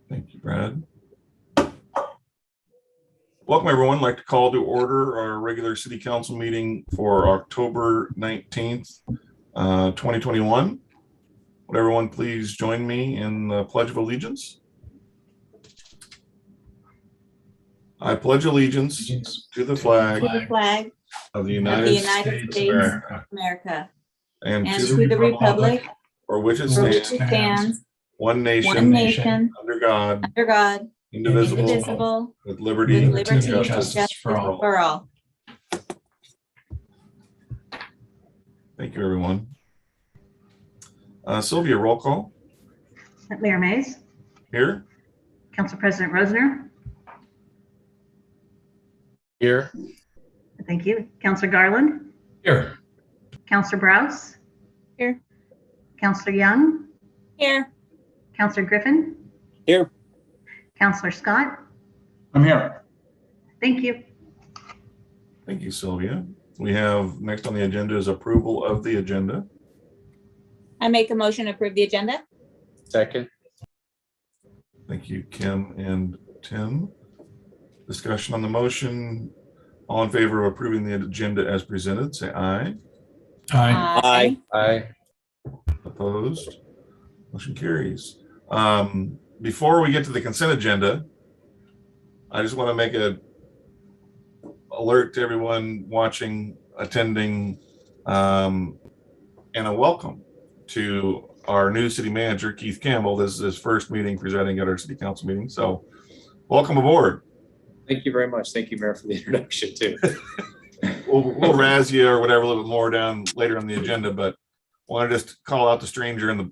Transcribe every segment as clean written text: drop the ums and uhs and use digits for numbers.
Thank you, Brad. Welcome, everyone. I'd like to call to order our regular city council meeting for October 19th, 2021. Would everyone please join me in the Pledge of Allegiance? I pledge allegiance to the flag of the United States of America and to the republic for which it stands, one nation, under God, indivisible, with liberty and justice for all. Thank you, everyone. Sylvia, roll call. Mayor Mays. Here. Council President Rosner. Here. Thank you. Councilor Garland. Here. Councilor Browse. Here. Councilor Young. Here. Councilor Griffin. Here. Councilor Scott. I'm here. Thank you. Thank you, Sylvia. We have next on the agenda is approval of the agenda. I make a motion to approve the agenda. Second. Thank you, Kim and Tim. Discussion on the motion. All in favor of approving the agenda as presented, say aye. Aye. Aye. Opposed? Motion carries. Before we get to the consent agenda, I just want to make a alert to everyone watching, attending, and a welcome to our new city manager, Keith Campbell. This is his first meeting presenting at our city council meeting. So welcome aboard. Thank you very much. Thank you, Mayor, for the introduction too. We'll razz you or whatever a little bit more down later on the agenda, but I want to just call out the stranger in the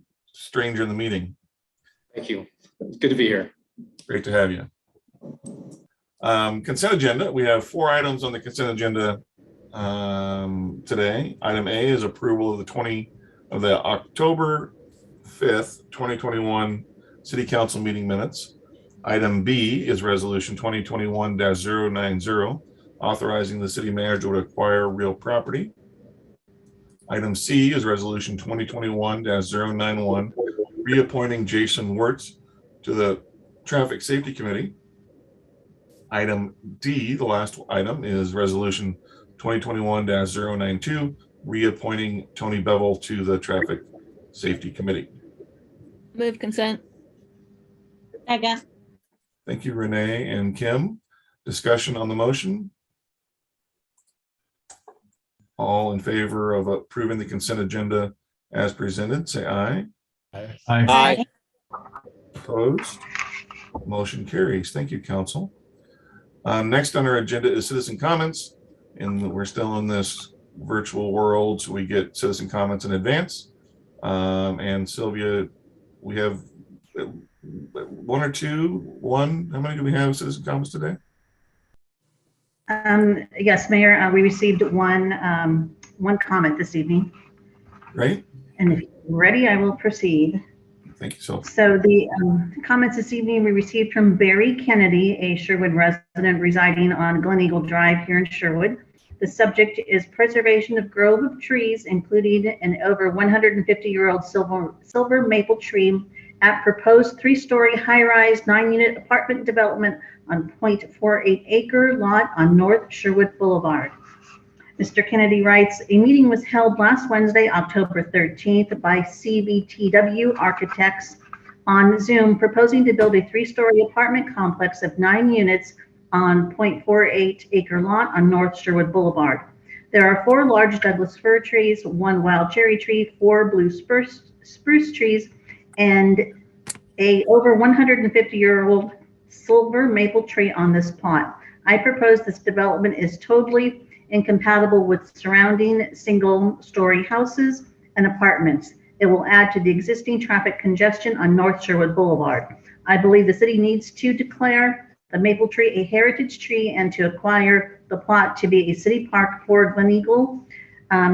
meeting. Thank you. It's good to be here. Great to have you. Consent agenda. We have 4 items on the consent agenda today. Item A is approval of the October 5th, 2021 City Council meeting minutes. Item B is resolution 2021-090, authorizing the city manager to acquire real property. Item C is resolution 2021-091, reappointing Jason Wirtz to the Traffic Safety Committee. Item D, the last item, is resolution 2021-092, reappointing Tony Bevel to the Traffic Safety Committee. Move consent. Second. Thank you, Renee and Kim. Discussion on the motion. All in favor of approving the consent agenda as presented, say aye. Aye. Opposed? Motion carries. Thank you, council. Next on our agenda is citizen comments, and we're still in this virtual world, so we get citizen comments in advance. And Sylvia, we have one or two. How many do we have citizen comments today? Yes, Mayor, we received one comment this evening. Right. And if you're ready, I will proceed. Thank you, Sylvia. So the comments this evening we received from Barry Kennedy, a Sherwood resident residing on Glen Eagle Drive here in Sherwood. The subject is preservation of grove of trees, including an over 150-year-old silver maple tree at proposed 3-story high-rise 9-unit apartment development on 0.48 acre lot on North Sherwood Boulevard. Mr. Kennedy writes, a meeting was held last Wednesday, October 13th by CBTW Architects on Zoom, proposing to build a 3-story apartment complex of 9 units on 0.48 acre lot on North Sherwood Boulevard. There are 4 large Douglas fir trees, 1 wild cherry tree, 4 blue spruce trees, and a over 150-year-old silver maple tree on this plot. I propose this development is totally incompatible with surrounding single-story houses and apartments. It will add to the existing traffic congestion on North Sherwood Boulevard. I believe the city needs to declare the maple tree a heritage tree and to acquire the plot to be a city park for Glen Eagle,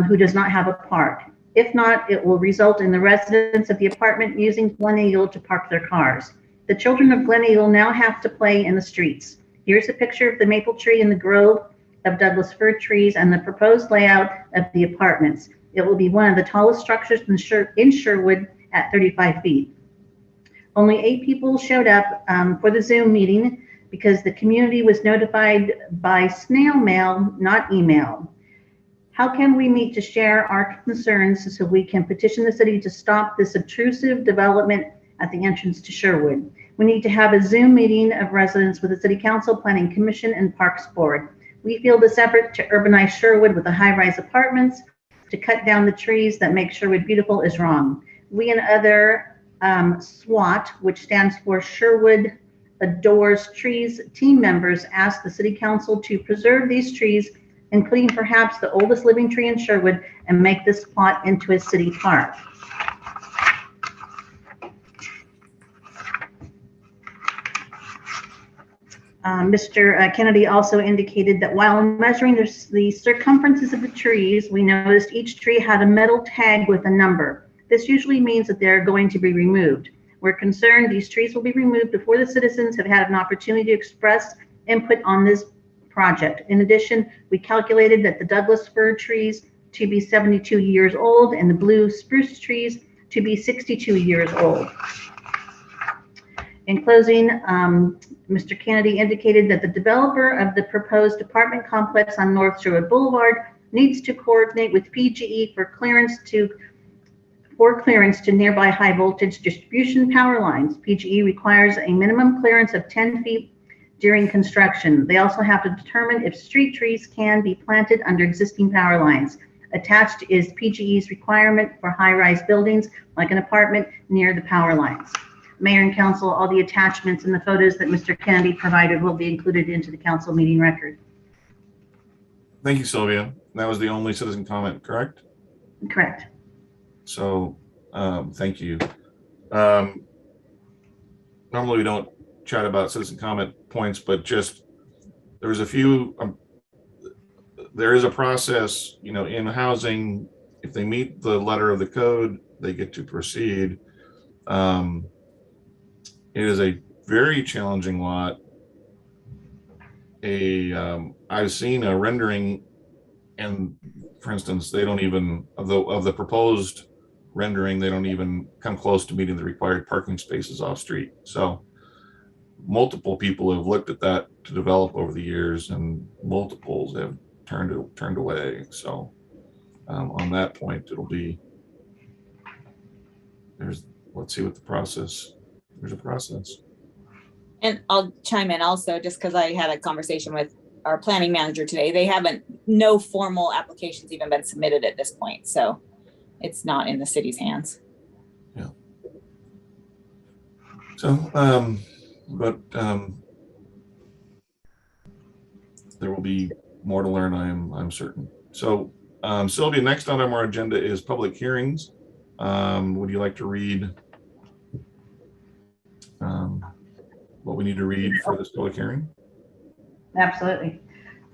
who does not have a park. If not, it will result in the residents of the apartment using Glen Eagle to park their cars. The children of Glen Eagle now have to play in the streets. Here's a picture of the maple tree in the grove of Douglas fir trees and the proposed layout of the apartments. It will be one of the tallest structures in Sherwood at 35 feet. Only 8 people showed up for the Zoom meeting because the community was notified by snail mail, not email. How can we meet to share our concerns so we can petition the city to stop this obtrusive development at the entrance to Sherwood? We need to have a Zoom meeting of residents with the City Council, Planning Commission, and Parks Board. We feel this effort to urbanize Sherwood with the high-rise apartments to cut down the trees that make Sherwood beautiful is wrong. We and other SWAT, which stands for Sherwood Adores Trees team members, ask the City Council to preserve these trees, including perhaps the oldest living tree in Sherwood, and make this plot into a city park. Mr. Kennedy also indicated that while measuring the circumferences of the trees, we noticed each tree had a metal tag with a number. This usually means that they're going to be removed. We're concerned these trees will be removed before the citizens have had an opportunity to express input on this project. In addition, we calculated that the Douglas fir trees to be 72 years old and the blue spruce trees to be 62 years old. In closing, Mr. Kennedy indicated that the developer of the proposed apartment complex on North Sherwood Boulevard needs to coordinate with PGE for clearance to nearby high voltage distribution power lines. PGE requires a minimum clearance of 10 feet during construction. They also have to determine if street trees can be planted under existing power lines. Attached is PGE's requirement for high-rise buildings like an apartment near the power lines. Mayor and council, all the attachments and the photos that Mr. Kennedy provided will be included into the council meeting record. Thank you, Sylvia. That was the only citizen comment, correct? Correct. So, thank you. Normally we don't chat about citizen comment points, but just there was a few. There is a process, in housing. If they meet the letter of the code, they get to proceed. It is a very challenging lot. I've seen a rendering, and for instance, they don't even of the proposed rendering, they don't even come close to meeting the required parking spaces off street. So multiple people have looked at that to develop over the years, and multiples have turned away. So on that point, let's see what the process. There's a process. And I'll chime in also, just because I had a conversation with our planning manager today. No formal applications even been submitted at this point. So it's not in the city's hands. Yeah. So, there will be more to learn, I'm certain. So, Sylvia, next on our agenda is public hearings. Would you like to read what we need to read for this public hearing? Absolutely.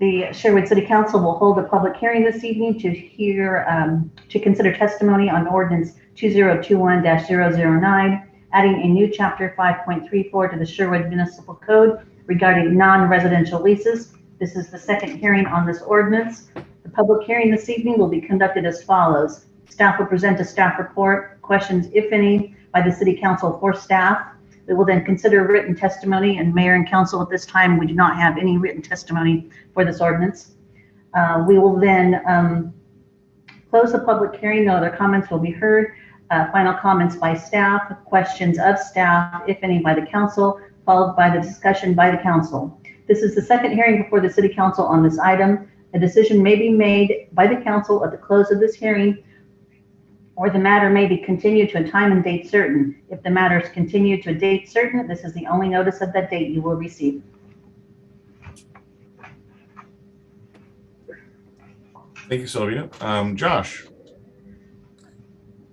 The Sherwood City Council will hold a public hearing this evening to consider testimony on Ordinance 2021-009, adding a new chapter 5.34 to the Sherwood Municipal Code regarding non-residential leases. This is the second hearing on this ordinance. The public hearing this evening will be conducted as follows. Staff will present a staff report, questions, if any, by the City Council for staff. We will then consider written testimony, and Mayor and Council, at this time, we do not have any written testimony for this ordinance. We will then close the public hearing. No other comments will be heard. Final comments by staff, questions of staff, if any, by the council, followed by the discussion by the council. This is the second hearing before the City Council on this item. A decision may be made by the council at the close of this hearing, or the matter may be continued to a time and date certain. If the matter is continued to a date certain, this is the only notice of that date you will receive. Thank you, Sylvia. Josh.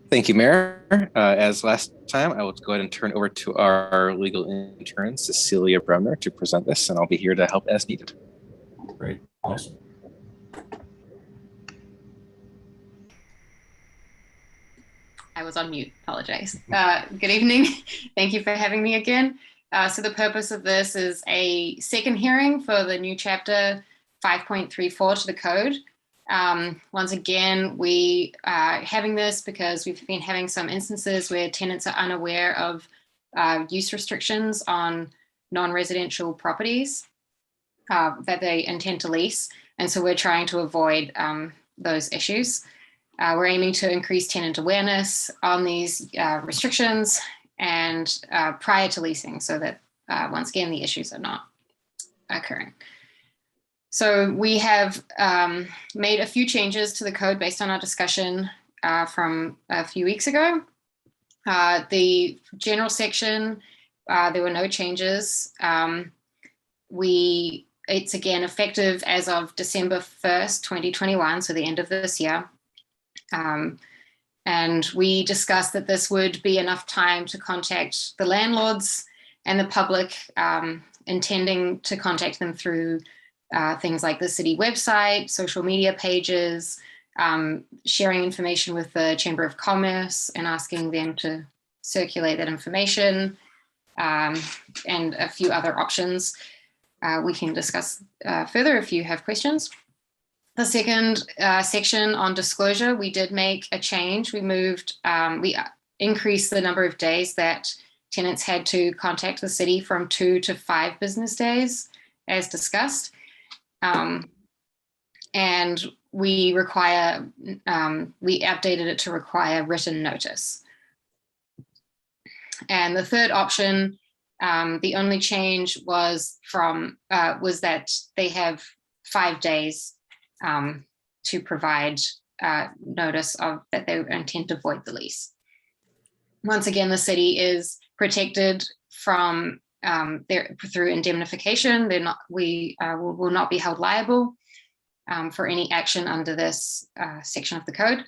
Thank you, Mayor. As last time, I will go ahead and turn over to our legal intern, Cecilia Bremner, to present this, and I'll be here to help as needed. Great. Awesome. I was on mute, apologize. Good evening. Thank you for having me again. So the purpose of this is a second hearing for the new chapter 5.34 to the code. Once again, we are having this because we've been having some instances where tenants are unaware of use restrictions on non-residential properties that they intend to lease. And so we're trying to avoid those issues. We're aiming to increase tenant awareness on these restrictions and prior to leasing, so that once again, the issues are not occurring. So we have made a few changes to the code based on our discussion from a few weeks ago. The general section, there were no changes. It's again effective as of December 1st, 2021, so the end of this year. And we discussed that this would be enough time to contact the landlords and the public, intending to contact them through things like the city website, social media pages, sharing information with the Chamber of Commerce and asking them to circulate that information, and a few other options we can discuss further if you have questions. The second section on disclosure, we did make a change. We increased the number of days that tenants had to contact the city from 2 to 5 business days, as discussed. And we updated it to require written notice. And the third option, the only change was that they have 5 days to provide notice of that they intend to void the lease. Once again, the city is protected from through indemnification. We will not be held liable for any action under this section of the code.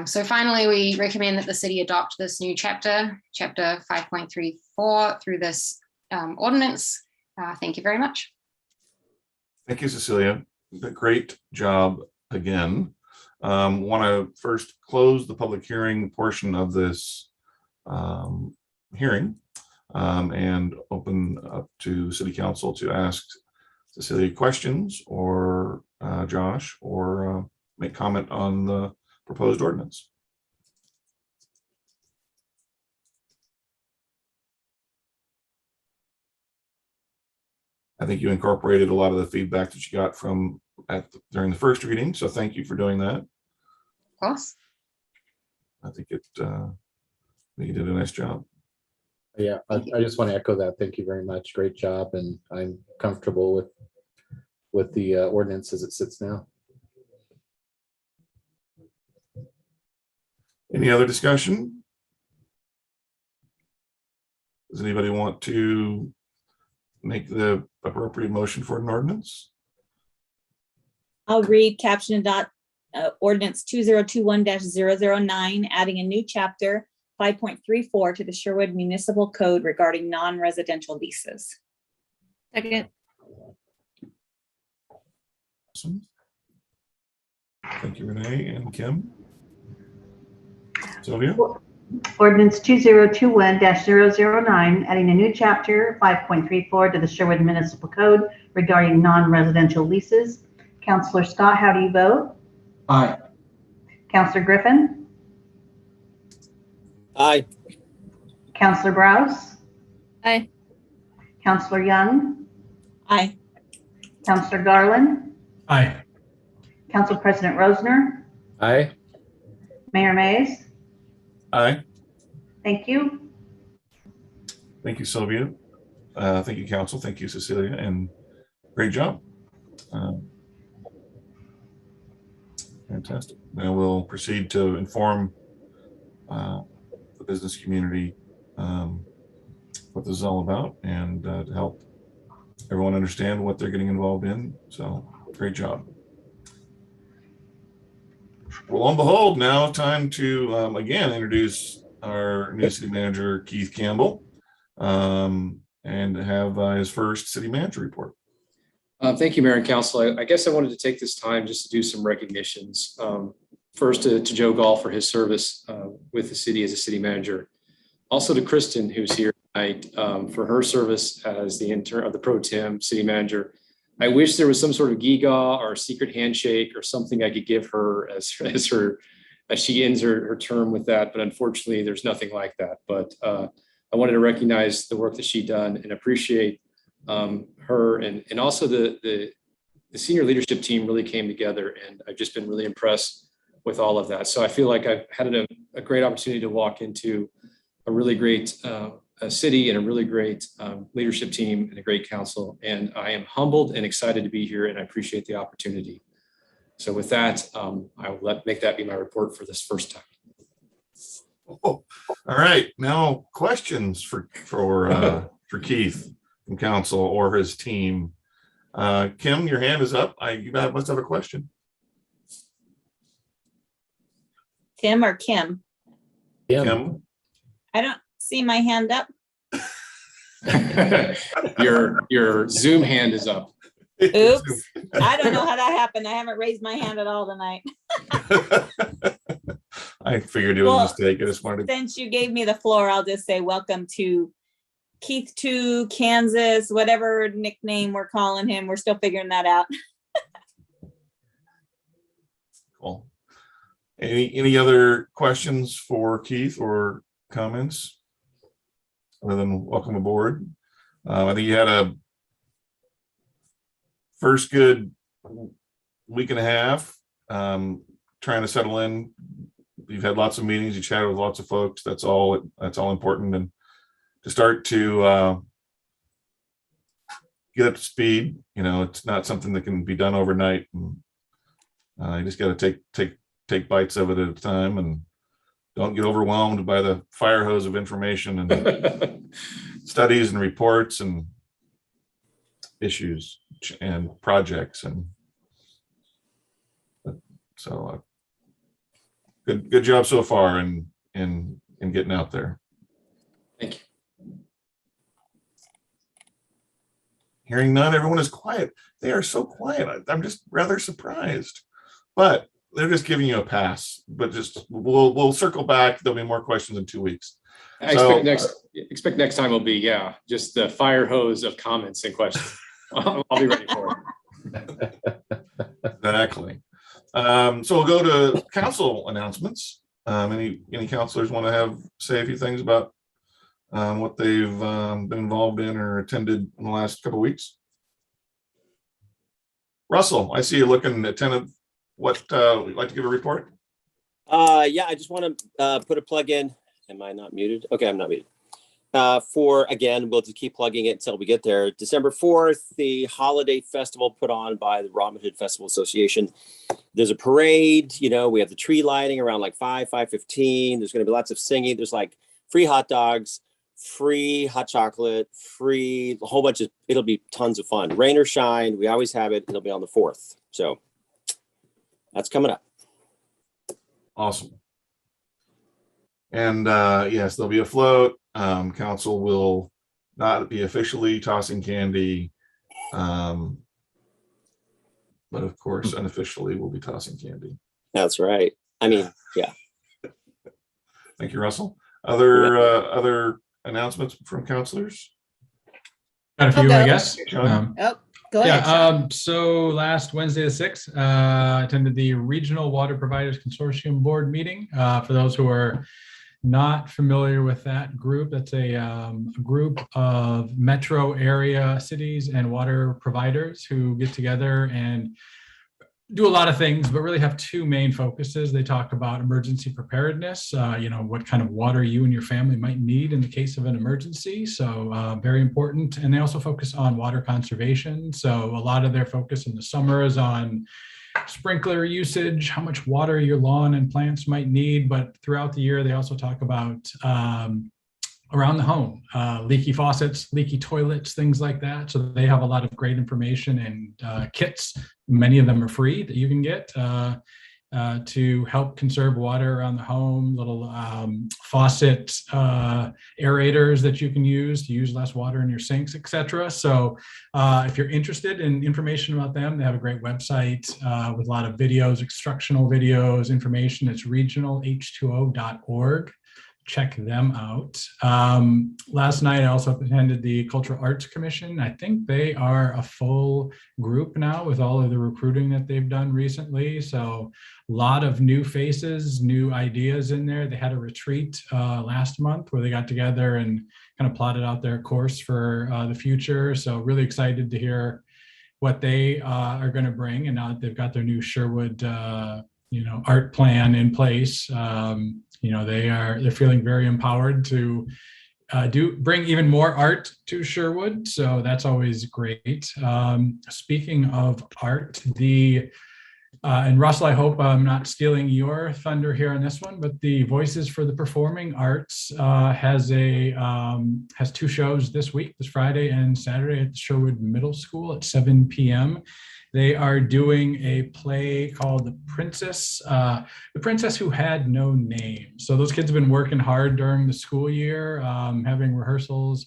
So finally, we recommend that the city adopt this new chapter 5.34 through this ordinance. Thank you very much. Thank you, Cecilia. Great job again. Want to first close the public hearing portion of this hearing and open up to City Council to ask Cecilia questions, or Josh, or make comment on the proposed ordinance. I think you incorporated a lot of the feedback that you got from during the first reading, so thank you for doing that. Of course. I think you did a nice job. Yeah, I just want to echo that. Thank you very much. Great job, and I'm comfortable with the ordinance as it sits now. Any other discussion? Does anybody want to make the appropriate motion for an ordinance? I'll read caption ordinance 2021-009, adding a new chapter 5.34 to the Sherwood Municipal Code regarding non-residential leases. Second. Awesome. Thank you, Renee and Kim. Sylvia? Ordinance 2021-009, adding a new chapter 5.34 to the Sherwood Municipal Code regarding non-residential leases. Councilor Scott, how do you vote? Aye. Councilor Griffin? Aye. Councilor Browse? Aye. Councilor Young? Aye. Councilor Garland? Aye. Council President Rosner? Aye. Mayor Mays? Aye. Thank you. Thank you, Sylvia. Thank you, Council. Thank you, Cecilia, and great job. Fantastic. Now we'll proceed to inform the business community what this is all about, and to help everyone understand what they're getting involved in. So great job. Well, lo and behold, now time to again introduce our new city manager, Keith Campbell, and have his first city manager report. Thank you, Mayor and Council. I guess I wanted to take this time just to do some recognitions. First to Joe Gall for his service with the city as a city manager. Also to Kristen, who's here tonight, for her service as the intern of the pro tem city manager. I wish there was some sort of giga or secret handshake or something I could give her as she ends her term with that, but unfortunately there's nothing like that. But I wanted to recognize the work that she done and appreciate her, and also the senior leadership team really came together, and I've just been really impressed with all of that. So I feel like I've had a great opportunity to walk into a really great a city and a really great leadership team and a great council. And I am humbled and excited to be here, and I appreciate the opportunity. So with that, I will make that be my report for this first time. Oh, all right. Now questions for Keith from council or his team. Kim, your hand is up. You must have a question. Tim or Kim? Kim. I don't see my hand up. Your Zoom hand is up. Oops. I don't know how that happened. I haven't raised my hand at all tonight. I figured it was a mistake. I just wanted to... Since you gave me the floor, I'll just say welcome to Keith 2, Kansas, whatever nickname we're calling him. We're still figuring that out. Cool. Any other questions for Keith or comments other than welcome aboard? I think you had a first good week and a half trying to settle in. You've had lots of meetings, you chatted with lots of folks. That's all important. And to start to get up to speed, it's not something that can be done overnight. And, you just got to take bites of it at a time, and don't get overwhelmed by the fire hose of information and studies and reports and issues and projects. And so good job so far in getting out there. Thank you. Hearing none, everyone is quiet. They are so quiet. I'm just rather surprised, but they're just giving you a pass. But just we'll circle back. There'll be more questions in 2 weeks. I expect next time will be just the fire hose of comments and questions. I'll be ready for it. Exactly. So we'll go to council announcements. Any councilors want to say a few things about what they've been involved in or attended in the last couple of weeks? Russell, I see you looking attentive. What would you like to give a report? Yeah, I just want to put a plug in. Am I not muted? Okay, I'm not muted. Again, we'll just keep plugging it until we get there. December 4th, the holiday festival put on by the Robin Hood Festival Association. There's a parade, we have the tree lighting around like 5:15. There's going to be lots of singing. There's like free hot dogs, free hot chocolate, free a whole bunch of, it'll be tons of fun. Rain or shine, we always have it. It'll be on the 4th. So that's coming up. Awesome. And yes, there'll be a float. Council will not be officially tossing candy, but of course, unofficially we'll be tossing candy. That's right. I mean, yeah. Thank you, Russell. Other announcements from councilors? Got a few, I guess. Go ahead. Yeah. So last Wednesday the 6th, I attended the Regional Water Providers Consortium Board meeting. For those who are not familiar with that group, that's a group of metro area cities and water providers who get together and do a lot of things, but really have two main focuses. They talk about emergency preparedness, what kind of water you and your family might need in the case of an emergency. So very important. And they also focus on water conservation. So a lot of their focus in the summer is on sprinkler usage, how much water your lawn and plants might need. But throughout the year, they also talk about around the home, leaky faucets, leaky toilets, things like that. So they have a lot of great information and kits. Many of them are free that you can get to help conserve water around the home, little faucet aerators that you can use to use less water in your sinks, etc. So if you're interested in information about them, they have a great website with a lot of videos, instructional videos, information. It's regionalh2o.org. check them out. Last night, I also attended the Cultural Arts Commission. I think they are a full group now with all of the recruiting that they've done recently. So a lot of new faces, new ideas in there. They had a retreat last month where they got together and kind of plotted out their course for the future. So really excited to hear what they are going to bring. And now that they've got their new Sherwood art plan in place, they're feeling very empowered to bring even more art to Sherwood. So that's always great. Speaking of art, and Russell, I hope I'm not stealing your thunder here on this one, but the Voices for the Performing Arts has 2 shows this week, this Friday and Saturday at the Sherwood Middle School at 7 p.m. They are doing a play called The Princess Who Had No Name. So those kids have been working hard during the school year, having rehearsals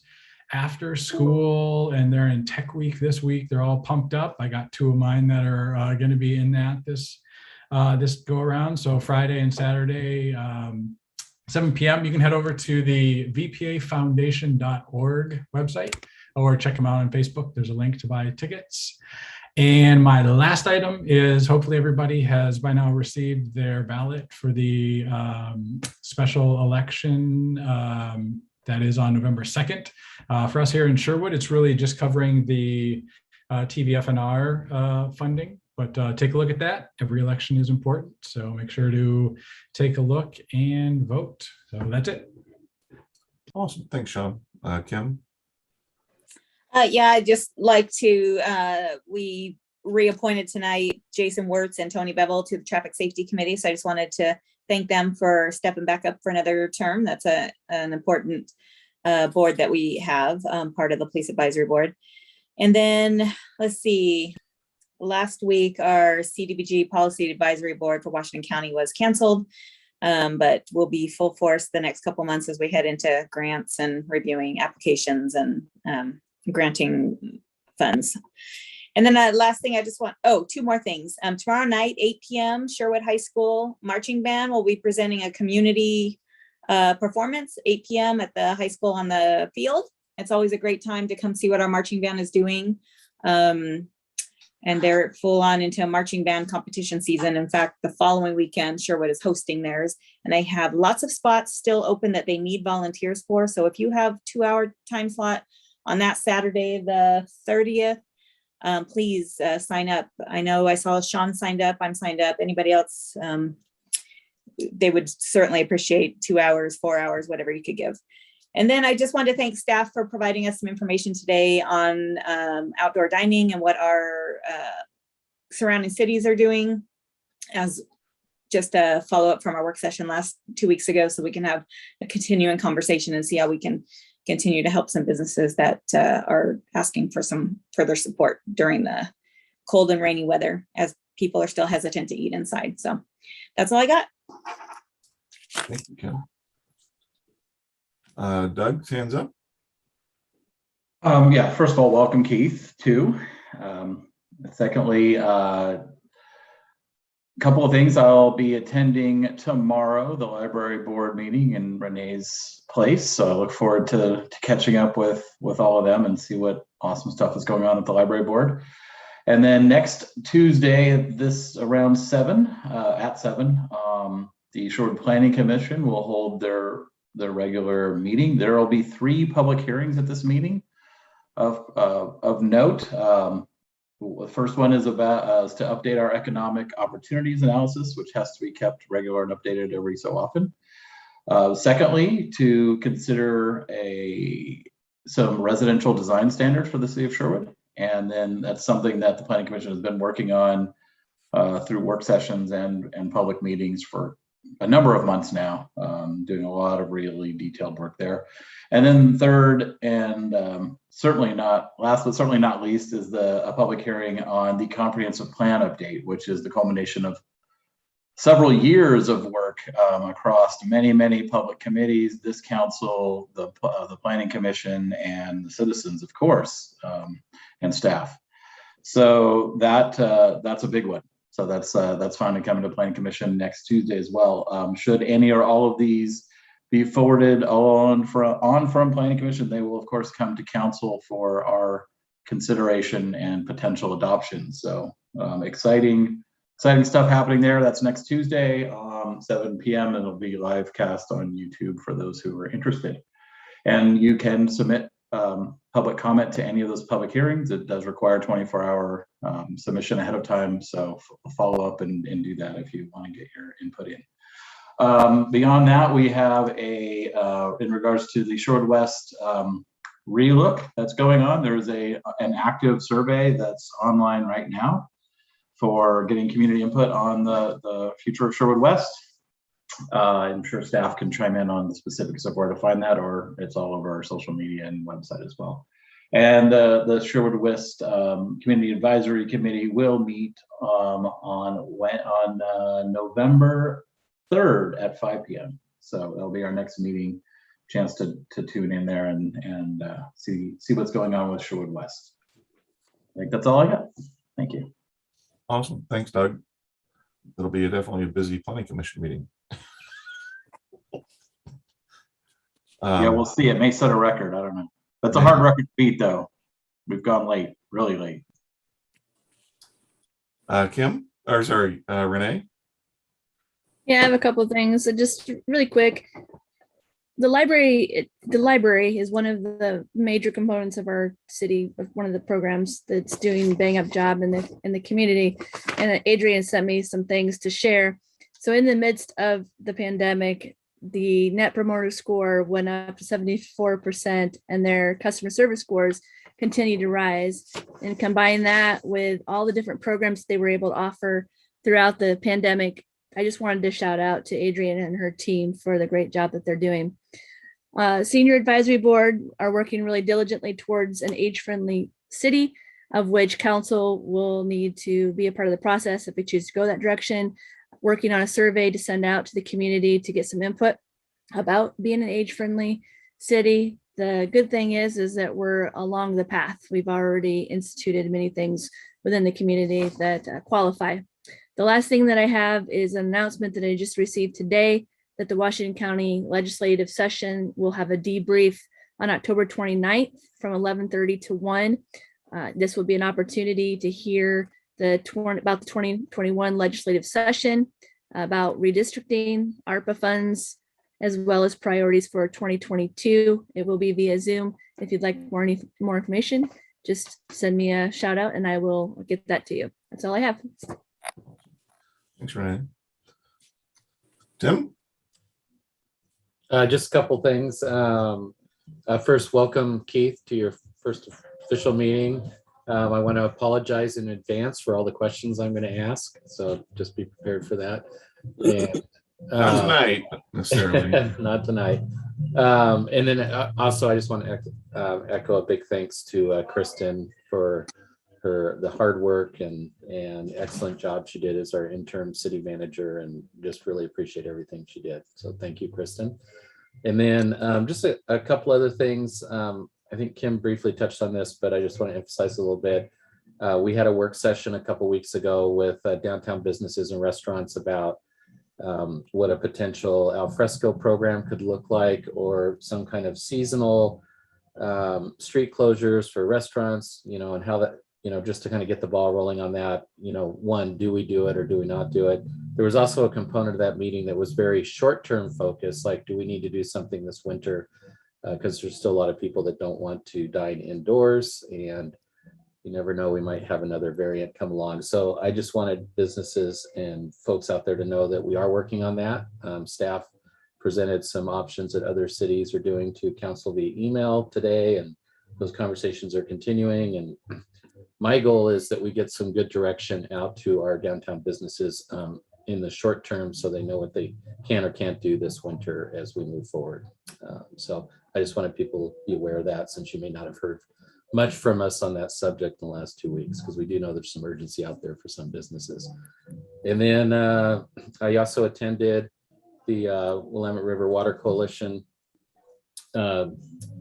after school, and they're in Tech Week this week. They're all pumped up. I got 2 of mine that are going to be in this go around. So Friday and Saturday, 7 p.m. You can head over to the vpafoundation.org website or check them out on Facebook. There's a link to buy tickets. And my last item is hopefully everybody has by now received their ballot for the special election that is on November 2nd. For us here in Sherwood, it's really just covering the TVFNR funding, but take a look at that. Every election is important, so make sure to take a look and vote. So that's it. Awesome. Thanks, Sean. Kim? Yeah, I'd just like to, we reappointed tonight Jason Wirtz and Tony Bevel to the Traffic Safety Committee. So I just wanted to thank them for stepping back up for another term. That's an important board that we have, part of the Police Advisory Board. And then, let's see, last week, our CDBG Policy Advisory Board for Washington County was canceled, but we'll be full force the next couple months as we head into grants and reviewing applications and granting funds. And then last thing I just want, 2 more things. Tomorrow night, 8 p.m., Sherwood High School Marching Band will be presenting a community performance, 8 p.m. at the high school on the field. It's always a great time to come see what our marching band is doing. And they're full on into marching band competition season. In fact, the following weekend, Sherwood is hosting theirs, and they have lots of spots still open that they need volunteers for. So if you have 2-hour time slot on that Saturday, the 30th, please sign up. I know I saw Sean signed up. I'm signed up. Anybody else? They would certainly appreciate 2 hours, 4 hours, whatever you could give. And then I just want to thank staff for providing us some information today on outdoor dining and what our surrounding cities are doing, as just a follow-up from our work session 2 weeks ago, so we can have a continuing conversation and see how we can continue to help some businesses that are asking for some further support during the cold and rainy weather, as people are still hesitant to eat inside. So that's all I got. Thank you, Kim. Doug, hands up. Yeah, first of all, welcome Keith too. Secondly, a couple of things. I'll be attending tomorrow, the library board meeting in Renee's place. So I look forward to catching up with all of them and see what awesome stuff is going on at the library board. And then next Tuesday, this around 7, at 7, the Sherwood Planning Commission will hold their regular meeting. There will be 3 public hearings at this meeting of note. The first one is about to update our economic opportunities analysis, which has to be kept regular and updated every so often. Secondly, to consider some residential design standards for the city of Sherwood. And then that's something that the Planning Commission has been working on through work sessions and public meetings for a number of months now, doing a lot of really detailed work there. And then third, and certainly not last, but certainly not least, is a public hearing on the comprehensive plan update, which is the culmination of several years of work across many public committees, this council, the Planning Commission, and the citizens, of course, and staff. So that's a big one. So that's finally coming to Planning Commission next Tuesday as well. Should any or all of these be forwarded from Planning Commission. They will of course come to council for our consideration and potential adoption. So exciting stuff happening there. That's next Tuesday, 7 p.m. and it'll be live cast on YouTube for those who are interested. And you can submit public comment to any of those public hearings. It does require 24-hour submission ahead of time. So follow up and do that if you want to get your input in. Beyond that, we have in regards to the Sherwood West relook that's going on. There's an active survey that's online right now for getting community input on the future of Sherwood West. I'm sure staff can chime in on the specifics of where to find that, or it's all over our social media and website as well. And the Sherwood West Community Advisory Committee will meet on November 3rd at 5 p.m. So that'll be our next meeting. Chance to tune in there and see what's going on with Sherwood West. I think that's all I got. Thank you. Awesome. Thanks, Doug. It'll be definitely a busy planning commission meeting. Yeah, we'll see. It may set a record. I don't know. That's a hard record to beat, though. We've gone late, really late. Renee? Yeah, I have a couple of things. So just really quick. The library is one of the major components of our city, one of the programs that's doing a bang up job in the community. And Adrian sent me some things to share. So in the midst of the pandemic, the Net Promoter Score went up to 74% and their customer service scores continue to rise. And combine that with all the different programs they were able to offer throughout the pandemic, I just wanted to shout out to Adrian and her team for the great job that they're doing. Senior Advisory Board are working really diligently towards an age-friendly city, of which council will need to be a part of the process if we choose to go that direction. Working on a survey to send out to the community to get some input about being an age-friendly city. The good thing is that we're along the path. We've already instituted many things within the community that qualify. The last thing that I have is an announcement that I just received today that the Washington County Legislative Session will have a debrief on October 29th from 11:30 to 1. This will be an opportunity to hear about the 2021 legislative session, about redistricting, ARPA funds, as well as priorities for 2022. It will be via Zoom. If you'd like more information, just send me a shout out and I will get that to you. That's all I have. Thanks, Renee. Tim? Just a couple things. First, welcome, Keith, to your first official meeting. I want to apologize in advance for all the questions I'm going to ask, so just be prepared for that. And, not tonight, necessarily. Not tonight. And then also, I just want to echo a big thanks to Kristen for the hard work and excellent job she did as our interim city manager, and just really appreciate everything she did. So thank you, Kristen. And then just a couple other things. I think Kim briefly touched on this, but I just want to emphasize a little bit. We had a work session a couple weeks ago with downtown businesses and restaurants about what a potential alfresco program could look like, or some kind of seasonal street closures for restaurants, and how that, just to kind of get the ball rolling on that. One, do we do it or do we not do it? There was also a component of that meeting that was very short-term focused, like, do we need to do something this winter? Because there's still a lot of people that don't want to dine indoors, and you never know, we might have another variant come along. So I just wanted businesses and folks out there to know that we are working on that. Staff presented some options that other cities are doing to council via email today, and those conversations are continuing. And my goal is that we get some good direction out to our downtown businesses in the short term, so they know what they can or can't do this winter as we move forward. So I just wanted people to be aware of that, since you may not have heard much from us on that subject in the last 2 weeks, because we do know there's some urgency out there for some businesses. And then I also attended the Willamette River Water Coalition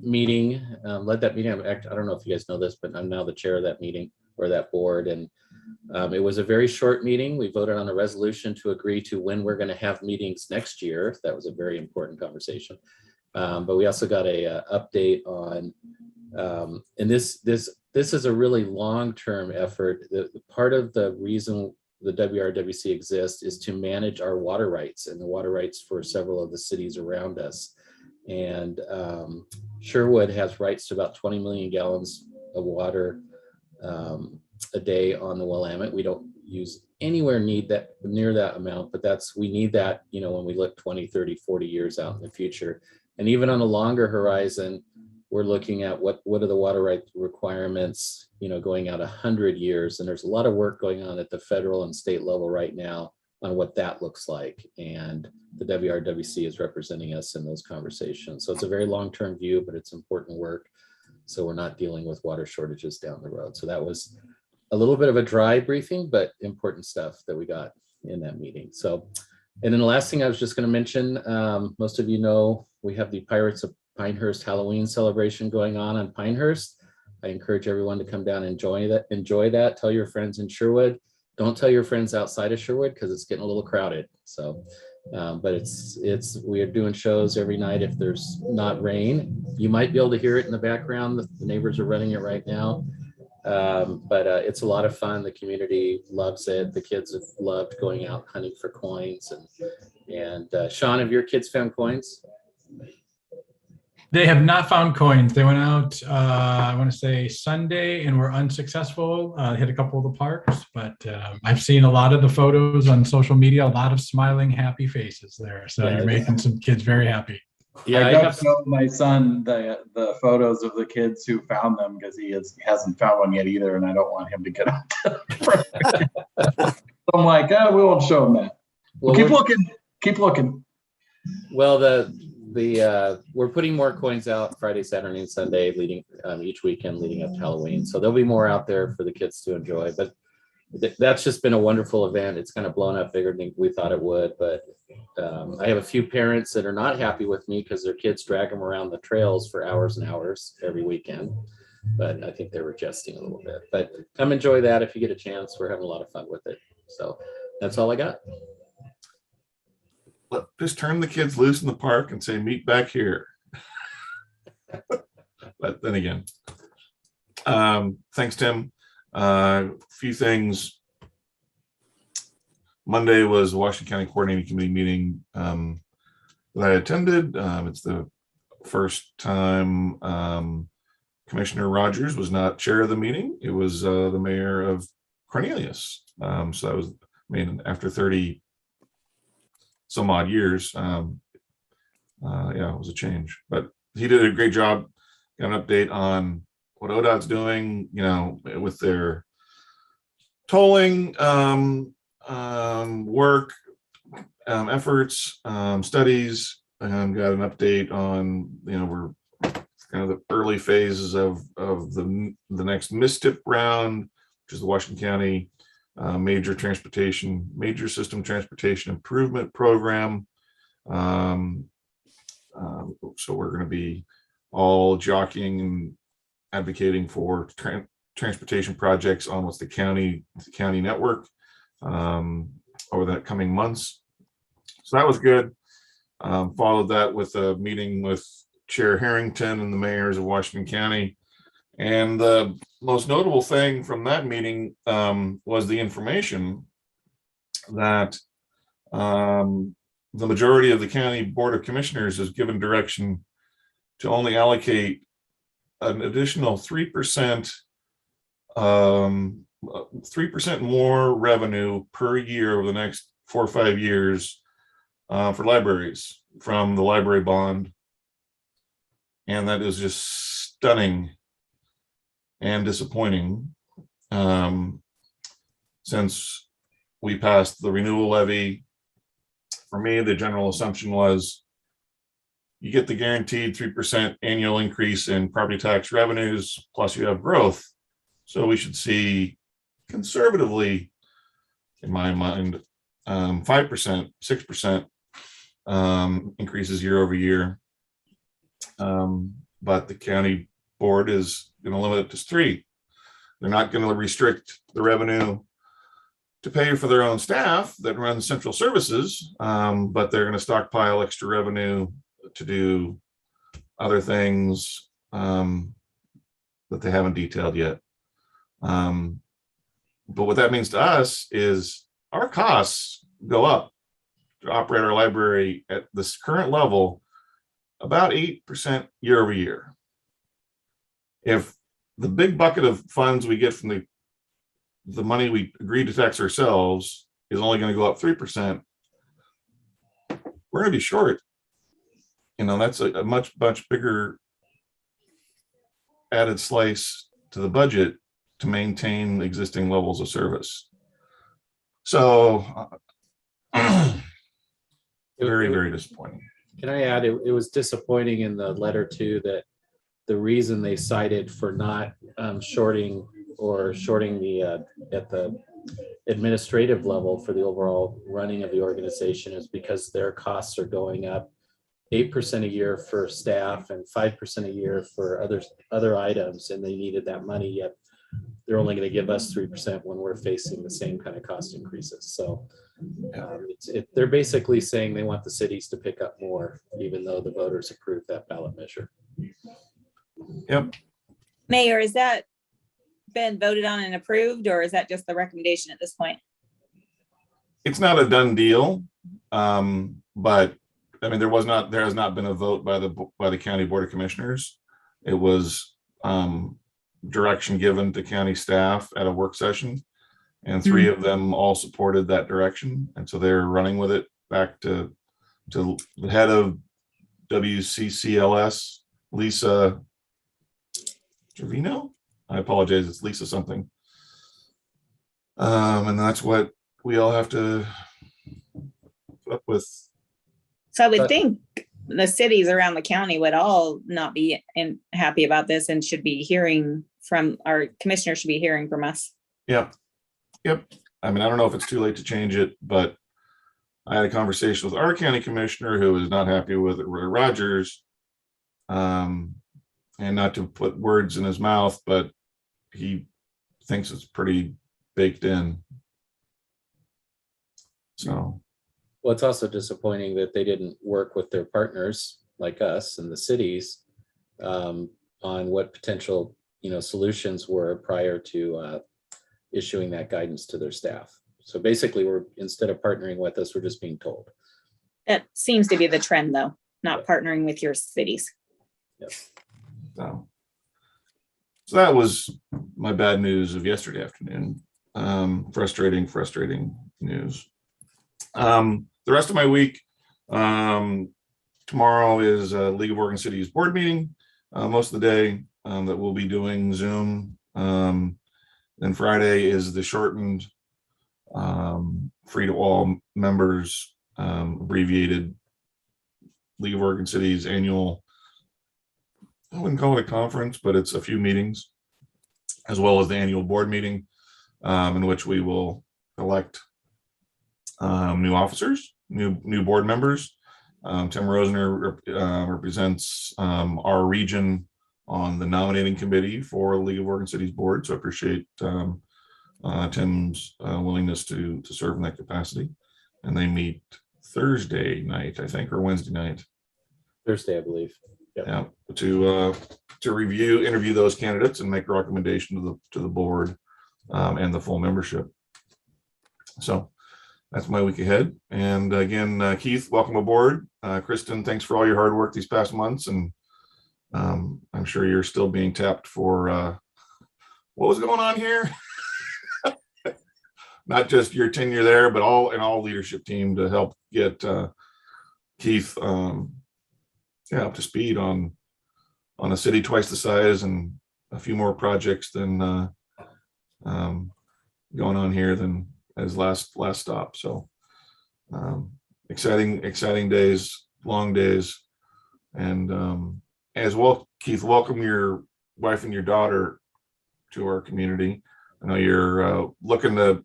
meeting, led that meeting. I don't know if you guys know this, but I'm now the chair of that meeting, or that board. And It was a very short meeting. We voted on a resolution to agree to when we're going to have meetings next year. That was a very important conversation. But we also got a update on, and this is a really long-term effort. The part of the reason the WRWC exists is to manage our water rights and the water rights for several of the cities around us. And Sherwood has rights to about 20 million gallons of water a day on the Willamette. We don't use anywhere near that amount, but we need that, when we look 20, 30, 40 years out in the future. And even on a longer horizon, we're looking at what are the water right requirements, going out 100 years. And there's a lot of work going on at the federal and state level right now on what that looks like. And the WRWC is representing us in those conversations. So it's a very long-term view, but it's important work. So we're not dealing with water shortages down the road. So that was a little bit of a dry briefing, but important stuff that we got in that meeting. So, and then the last thing I was just going to mention, most of you know, we have the Pirates of Pinehurst Halloween celebration going on Pinehurst. I encourage everyone to come down and enjoy that. Tell your friends in Sherwood. Don't tell your friends outside of Sherwood because it's getting a little crowded. So, but we are doing shows every night. If there's not rain, you might be able to hear it in the background. The neighbors are running it right now. But it's a lot of fun. The community loves it. The kids have loved going out hunting for coins. And Sean, have your kids found coins? They have not found coins. They went out, I want to say Sunday, and were unsuccessful. Hit a couple of the parks, but I've seen a lot of the photos on social media, a lot of smiling, happy faces there. So Yeah, you're making some kids very happy. Yeah, I have shown my son the photos of the kids who found them because he hasn't found one yet either, and I don't want him to get out. So I'm like, we won't show him that. Well, keep looking. Well, we're putting more coins out Friday, Saturday, and Sunday, leading each weekend leading up to Halloween. So there'll be more out there for the kids to enjoy. But that's just been a wonderful event. It's kind of blown up bigger than we thought it would. But I have a few parents that are not happy with me because their kids drag them around the trails for hours and hours every weekend. But I think they were jesting a little bit. But come enjoy that if you get a chance. We're having a lot of fun with it. So that's all I got. Just turn the kids loose in the park and say, meet back here. But then again, thanks, Tim. Few things. Monday was the Washington County Coordinating Committee meeting that I attended. It's the first time Commissioner Rogers was not chair of the meeting. It was the mayor of Cornelius. So that was, after 30 some odd years, yeah, it was a change. But he did a great job. Got an update on what ODOT's doing, with their tolling work, efforts, studies, and got an update on, we're kind of the early phases of the next MISTIP round, which is the Washington County Major System Transportation Improvement Program. So we're going to be all jockeying and advocating for transportation projects on what's the county network over the coming months. So that was good. Followed that with a meeting with Chair Harrington and the mayors of Washington County. And the most notable thing from that meeting was the information that the majority of the County Board of Commissioners has given direction to only allocate an additional 3% more revenue per year over the next 4 or 5 years for libraries from the library bond. And that is just stunning and disappointing. Since we passed the renewal levy, for me, the general assumption was you get the guaranteed 3% annual increase in property tax revenues, plus you have growth. So we should see conservatively, in my mind, 5%, 6% increases year over year. But the county board is going to limit it to 3. They're not going to restrict the revenue to pay for their own staff that run central services, but they're going to stockpile extra revenue to do other things that they haven't detailed yet. But what that means to us is our costs go up to operate our library at this current level about 8% year over year. If the big bucket of funds we get from the money we agreed to tax ourselves is only going to go up 3%, we're going to be short. That's a much bigger added slice to the budget to maintain existing levels of service. So very, very disappointing. Can I add, it was disappointing in the letter too, that the reason they cited for not shorting the at the administrative level for the overall running of the organization is because their costs are going up 8% a year for staff and 5% a year for other items, and they needed that money, yet they're only going to give us 3% when we're facing the same kind of cost increases. So they're basically saying they want the cities to pick up more, even though the voters approved that ballot measure. Yep. Mayor, is that been voted on and approved, or is that just the recommendation at this point? It's not a done deal, but I mean, there has not been a vote by the County Board of Commissioners. It was direction given to county staff at a work session, and 3 of them all supported that direction, and so they're running with it back to the head of WCCLS, Lisa Trevino. I apologize, it's Lisa something. And that's what we all have to put up with. So I would think the cities around the county would all not be happy about this and should be hearing from our commissioners, should be hearing from us. Yep. I mean, I don't know if it's too late to change it, but I had a conversation with our county commissioner who is not happy with Roy Rogers. And not to put words in his mouth, but he thinks it's pretty baked in. So. Well, it's also disappointing that they didn't work with their partners like us and the cities on what potential, solutions were prior to issuing that guidance to their staff. So basically, instead of partnering with us, we're just being told. That seems to be the trend, though, not partnering with your cities. Yep. So that was my bad news of yesterday afternoon. Frustrating news. The rest of my week, tomorrow is a League of Oregon Cities board meeting, most of the day that we'll be doing Zoom. Then Friday is the shortened free to all members abbreviated League of Oregon Cities annual, I wouldn't call it a conference, but it's a few meetings, as well as the annual board meeting in which we will elect new officers, new board members. Tim Rosner represents our region on the nominating committee for the League of Oregon Cities board. So I appreciate Tim's willingness to serve in that capacity. And they meet Thursday night, I think, or Wednesday night. Thursday, I believe. Yep. Yeah, to interview those candidates and make a recommendation to the board and the full membership. So that's my week ahead. And again, Keith, welcome aboard. Kristen, thanks for all your hard work these past months. And I'm sure you're still being tapped for what was going on here. Not just your tenure there, but all leadership team to help get Keith up to speed on a city twice the size and a few more projects than going on here than as last stop. So exciting days, long days. And as well, Keith, welcome your wife and your daughter to our community. I know you're looking to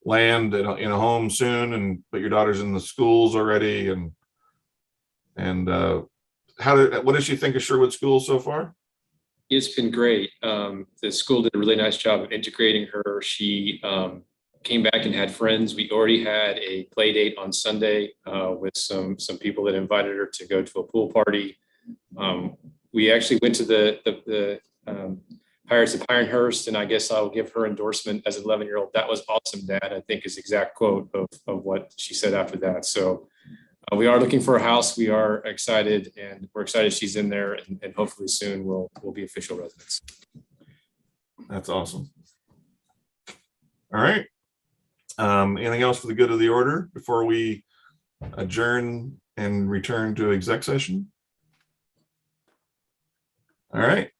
land in a home soon, but your daughter's in the schools already. And what does she think of Sherwood Schools so far? It's been great. The school did a really nice job of integrating her. She came back and had friends. We already had a play date on Sunday with some people that invited her to go to a pool party. We actually went to the Pirates of Pinehurst, and I guess I'll give her endorsement as an 11-year-old. That was awesome, Dad, I think is the exact quote of what she said after that. So we are looking for a house. We are excited, and we're excited she's in there, and hopefully soon we'll be official residents. That's awesome. All right. Anything else for the good of the order before we adjourn and return to exec session? All right.